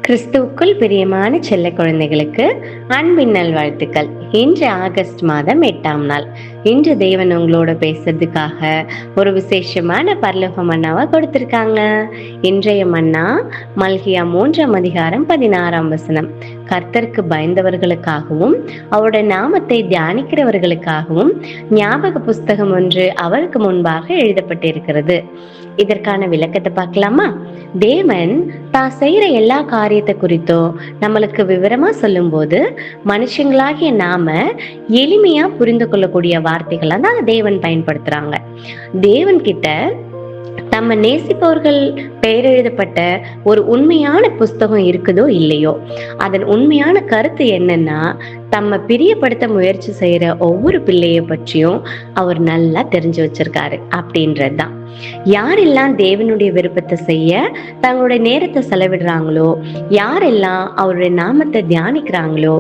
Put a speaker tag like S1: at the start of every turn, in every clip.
S1: கிறிஸ்துவுக்குள் பிரியமான செல்ல குழந்தைகளுக்கு அன்பின் நல்வாழ்த்துக்கள். இன்று ஆகஸ்ட் மாதம் 8ஆம் நாள். இன்று தேவன் உங்களோட பேசுறதுக்காக ஒரு விசேஷமான பரலோக மன்னாவை கொடுத்திருக்காங்க. இன்றைய மன்னா மல்கியா 3ஆம் அதிகாரம் 16ஆம் வசனம். கர்த்தருக்கு பயந்தவர்களுக்காகவும் அவருடைய நாமத்தை தியானிக்கிறவர்களுக்காகவும் ஞாபக புஸ்தகம் ஒன்று அவருக்கு முன்பாக எழுதப்பட்டிருக்கிறது. இதற்கான விளக்கத்தை பார்க்கலாமா? தேவன் தான் செய்யற எல்லா காரியத்தை குறித்தோ நம்மளுக்கு விவரமா சொல்லும் போது மனுஷங்களாகிய நாம எளிமையா புரிந்து கொள்ளக்கூடிய வார்த்தைகளை தான் தேவன் பயன்படுத்துறாங்க. தேவன் கிட்ட நம்ம நேசிப்பவர்கள் பெயர் எழுதப்பட்ட ஒரு உண்மையான புஸ்தகம் இருக்குதோ இல்லையோ, அதன் உண்மையான கருத்து என்னன்னா, தம்ம பிரியப்படுத்த முயற்சி செய்யற ஒவ்வொரு பிள்ளைய பற்றியும் அவர் நல்லா தெரிஞ்சு வச்சிருக்காரு அப்படின்றதுதான். யாரெல்லாம் தேவனுடைய விருப்பத்தை செய்ய தங்களுடைய நேரத்தை செலவிடுறாங்களோ, யாரெல்லாம் அவருடைய நாமத்தை தியானிக்கிறாங்களோ,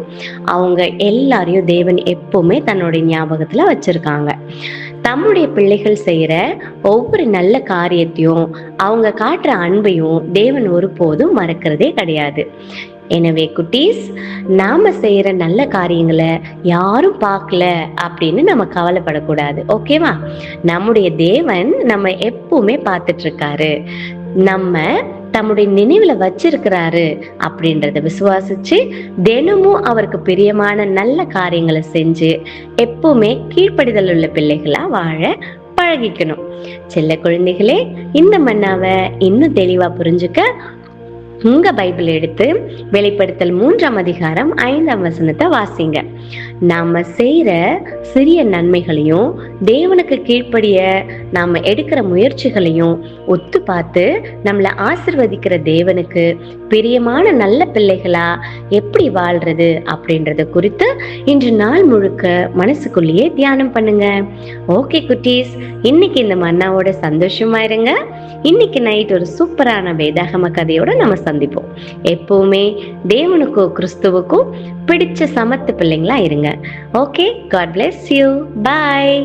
S1: அவங்க எல்லாரையும் தேவன் எப்பவுமே தன்னுடைய ஞாபகத்துல வச்சிருக்காங்க. தம்முடைய பிள்ளைகள் செய்யற ஒவ்வொரு நல்ல காரியத்தையும் அவங்க காட்டுற அன்பையும் தேவன் ஒருபோதும் மறக்கிறதே கிடையாது. எனவே குட்டீஸ், நாம செய்யற நல்ல காரியங்களை யாரும் பார்க்கல அப்படின்னு நம்ம கவலைப்படக்கூடாது. ஓகேவா? நம்முடைய தேவன் நம்ம எப்பவுமே பார்த்துட்டு இருக்காரு, நம்ம தம்முடைய நினைவுல வச்சிருக்கிறாரு அப்படின்றத விசுவாசிச்சு தினமும் அவருக்கு பிரியமான நல்ல காரியங்களை செஞ்சு எப்பவுமே கீழ்ப்படிதல் உள்ள பிள்ளைகளா வாழ பழகிக்கணும். செல்ல குழந்தைகளே, இந்த மன்னாவை இன்னும் தெளிவா புரிஞ்சுக்க உங்க பைபிள் எடுத்து வெளிப்படுத்தல் 3ஆம் அதிகாரம் 5ஆம் வசனத்தை வாசிங்க. நாம செய்யற சிறிய நன்மைகளையும் தேவனுக்கு கீழ்ப்படிய நாம எடுக்கிற முயற்சிகளையும் ஒத்து பார்த்து நம்மளை ஆசிர்வதிக்கிற தேவனுக்கு பிரியமான நல்ல பிள்ளைகளா எப்படி வாழ்றது அப்படின்றத குறித்து இன்று நாள் முழுக்க மனசுக்குள்ளேயே தியானம் பண்ணுங்க. ஓகே குட்டீஸ், இன்னைக்கு இந்த மன்னாவோட சந்தோஷமா இருங்க. இன்னைக்கு நைட் ஒரு சூப்பரான வேதாகம கதையோட நம்ம சந்திப்போம். எப்பவுமே தேவனுக்கும் கிறிஸ்துவுக்கும் பிடிச்ச சமத்து பிள்ளைங்களா இருங்க. Okay, god bless you. Bye.